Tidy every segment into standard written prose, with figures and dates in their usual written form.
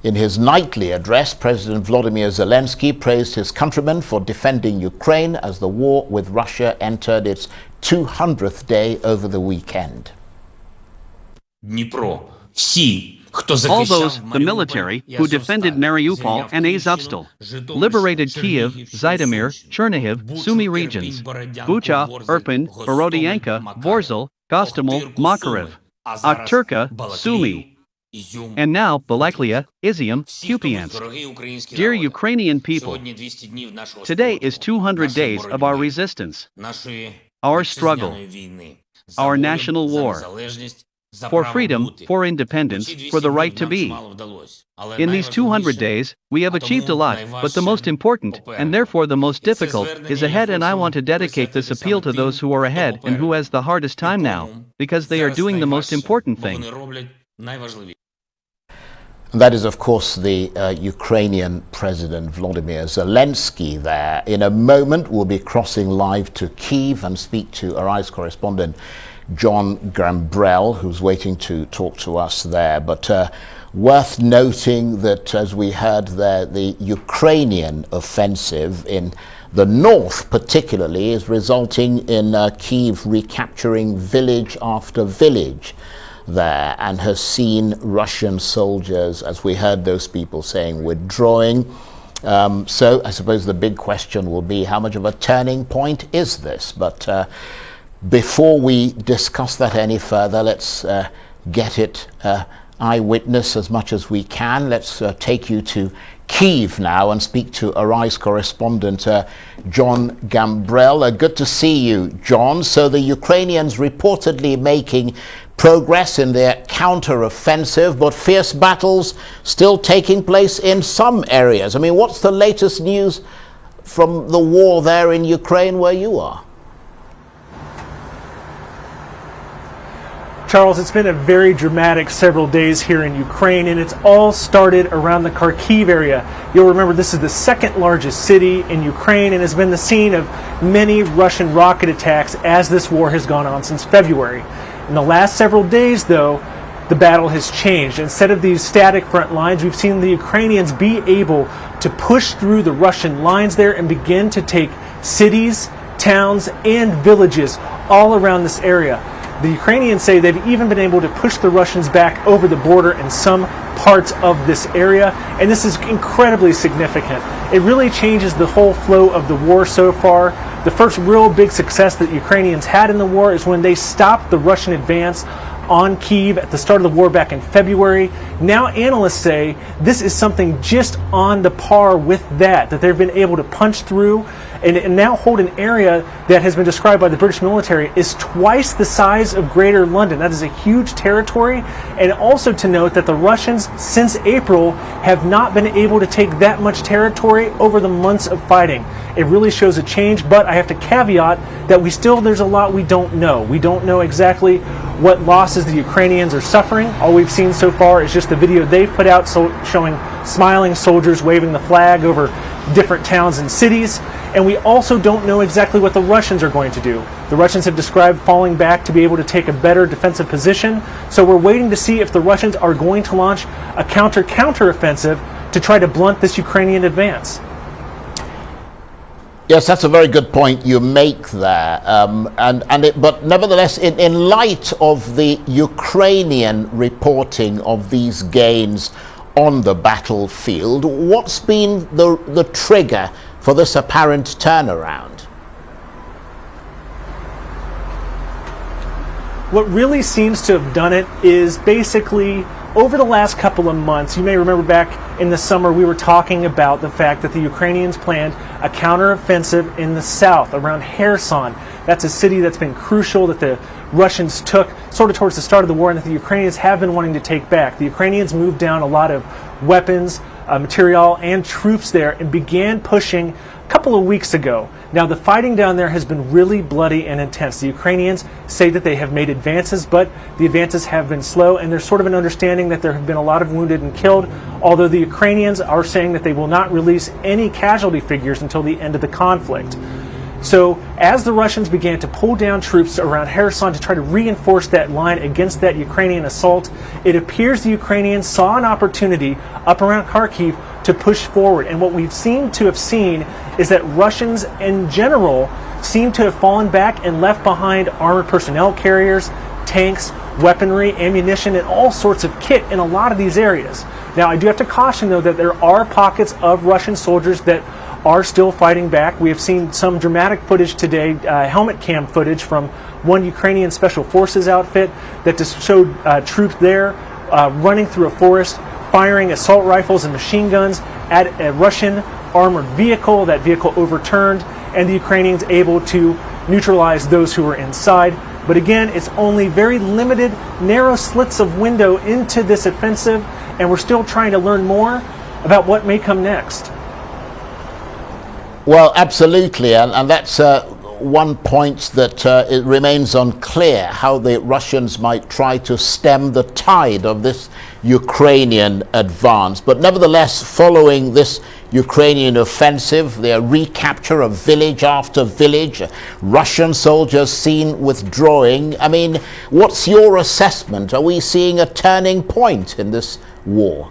In his nightly address, President Volodymyr Zelensky praised his countrymen for defending Ukraine as the war with Russia entered its 200th day over the weekend. All those, the military, who defended Mariupol and Azovstal, liberated Kiev, Zhytomyr, Chernihiv, Sumy regions, Bucha, Irpin, Borodyanka, Vorzhel, Gostomel, Makariv, Akhturka, Sumy, and now Balaklia, Izium, Kupiansk. Dear Ukrainian people, today is 200 days of our resistance, our struggle, our national war, for freedom, for independence, for the right to be. In these 200 days, we have achieved a lot, but the most important, and therefore the most difficult, is ahead, and I want to dedicate this appeal to those who are ahead and who has the hardest time now, because they are doing the most important thing. That is, of course, the Ukrainian President Volodymyr Zelensky there. In a moment, we'll be crossing live to Kyiv and speak to Arise correspondent John Gambrell, who's waiting to talk to us there. But worth noting that, as we heard there, the Ukrainian offensive in the north particularly is resulting in Kyiv recapturing village after village there, and has seen Russian soldiers, as we heard those people saying, withdrawing. So I suppose the big question will be, how much of a turning point is this? But before we discuss that any further, let's get it eyewitness as much as we can. Let's take you to Kyiv now and speak to Arise correspondent John Gambrell. Good to see you, John. So the Ukrainians reportedly making progress in their counter-offensive, but fierce battles still taking place in some areas. I mean, what's the latest news from the war there in Ukraine where you are? Charles, it's been a very dramatic several days here in Ukraine, and it's all started around the Kharkiv area. You'll remember this is the second largest city in Ukraine and has been the scene of many Russian rocket attacks as this war has gone on since February. In the last several days, though, the battle has changed. Instead of these static front lines, we've seen the Ukrainians be able to push through the Russian lines there and begin to take cities, towns, and villages all around this area. The Ukrainians say they've even been able to push the Russians back over the border in some parts of this area, and this is incredibly significant. It really changes the whole flow of the war so far. The first real big success that Ukrainians had in the war is when they stopped the Russian advance on Kyiv at the start of the war back in February. Now analysts say this is something just on the par with that they've been able to punch through and now hold an area that has been described by the British military is twice the size of Greater London. That is a huge territory. And also to note that the Russians, since April, have not been able to take that much territory over the months of fighting. It really shows a change, but I have to caveat that there's a lot we don't know. We don't know exactly what losses the Ukrainians are suffering. All we've seen so far is just the video they've put out showing smiling soldiers waving the flag over different towns and cities. And we also don't know exactly what the Russians are going to do. The Russians have described falling back to be able to take a better defensive position. So we're waiting to see if the Russians are going to launch a counter-offensive to try to blunt this Ukrainian advance. Yes, that's a very good point you make there. But nevertheless, in light of the Ukrainian reporting of these gains on the battlefield, what's been the trigger for this apparent turnaround? What really seems to have done it is basically over the last couple of months, you may remember back in the summer we were talking about the fact that the Ukrainians planned a counteroffensive in the south around Kherson. That's a city that's been crucial that the Russians took sort of towards the start of the war and that the Ukrainians have been wanting to take back. The Ukrainians moved down a lot of weapons, material, and troops there and began pushing a couple of weeks ago. Now the fighting down there has been really bloody and intense. The Ukrainians say that they have made advances, but the advances have been slow, and there's sort of an understanding that there have been a lot of wounded and killed, although the Ukrainians are saying that they will not release any casualty figures until the end of the conflict. So as the Russians began to pull down troops around Kherson to try to reinforce that line against that Ukrainian assault, it appears the Ukrainians saw an opportunity up around Kharkiv to push forward. And what we've seemed to have seen is that Russians in general seem to have fallen back and left behind armored personnel carriers, tanks, weaponry, ammunition, and all sorts of kit in a lot of these areas. Now, I do have to caution, though, that there are pockets of Russian soldiers that are still fighting back. We have seen some dramatic footage today, helmet cam footage from one Ukrainian Special Forces outfit that just showed troops there running through a forest, firing assault rifles and machine guns at a Russian armored vehicle. That vehicle overturned, and the Ukrainians able to neutralize those who were inside. But again, it's only very limited, narrow slits of window into this offensive, and we're still trying to learn more about what may come next. Well, absolutely, and that's one point that it remains unclear how the Russians might try to stem the tide of this Ukrainian advance. But nevertheless, following this Ukrainian offensive, their recapture of village after village, Russian soldiers seen withdrawing. I mean, what's your assessment? Are we seeing a turning point in this war?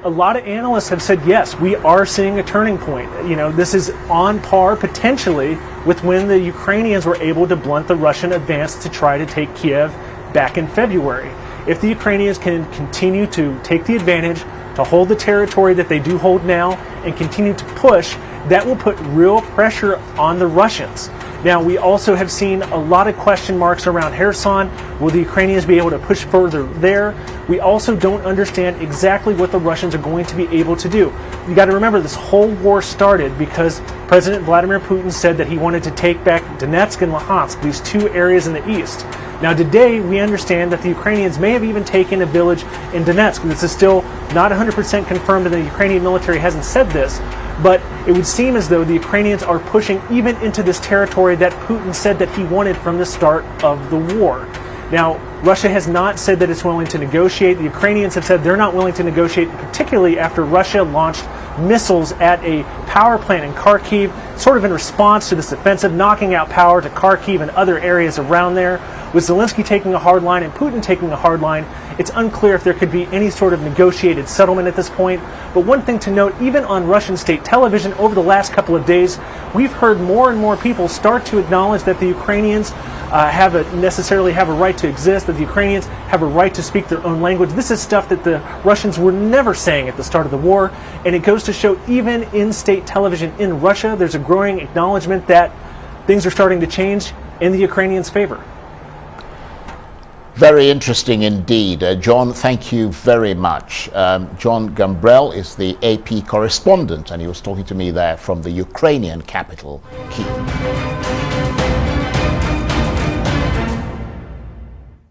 A lot of analysts have said, yes, we are seeing a turning point. You know, this is on par potentially with when the Ukrainians were able to blunt the Russian advance to try to take Kiev back in February. If the Ukrainians can continue to take the advantage, to hold the territory that they do hold now, and continue to push, that will put real pressure on the Russians. Now, we also have seen a lot of question marks around Kherson. Will the Ukrainians be able to push further there? We also don't understand exactly what the Russians are going to be able to do. You got to remember, this whole war started because President Vladimir Putin said that he wanted to take back Donetsk and Luhansk, these two areas in the east. Now, today, we understand that the Ukrainians may have even taken a village in Donetsk. This is still not 100% confirmed, and the Ukrainian military hasn't said this, but it would seem as though the Ukrainians are pushing even into this territory that Putin said that he wanted from the start of the war. Now, Russia has not said that it's willing to negotiate. The Ukrainians have said they're not willing to negotiate, particularly after Russia launched missiles at a power plant in Kharkiv, sort of in response to this offensive, knocking out power to Kharkiv and other areas around there. With Zelensky taking a hard line and Putin taking a hard line, it's unclear if there could be any sort of negotiated settlement at this point. But one thing to note, even on Russian state television over the last couple of days, we've heard more and more people start to acknowledge that the Ukrainians necessarily have a right to exist, that the Ukrainians have a right to speak their own language. This is stuff that the Russians were never saying at the start of the war, and it goes to show even in state television in Russia, there's a growing acknowledgement that things are starting to change in the Ukrainians' favor. Very interesting indeed. John, thank you very much. John Gambrell is the AP correspondent, and he was talking to me there from the Ukrainian capital, Kyiv.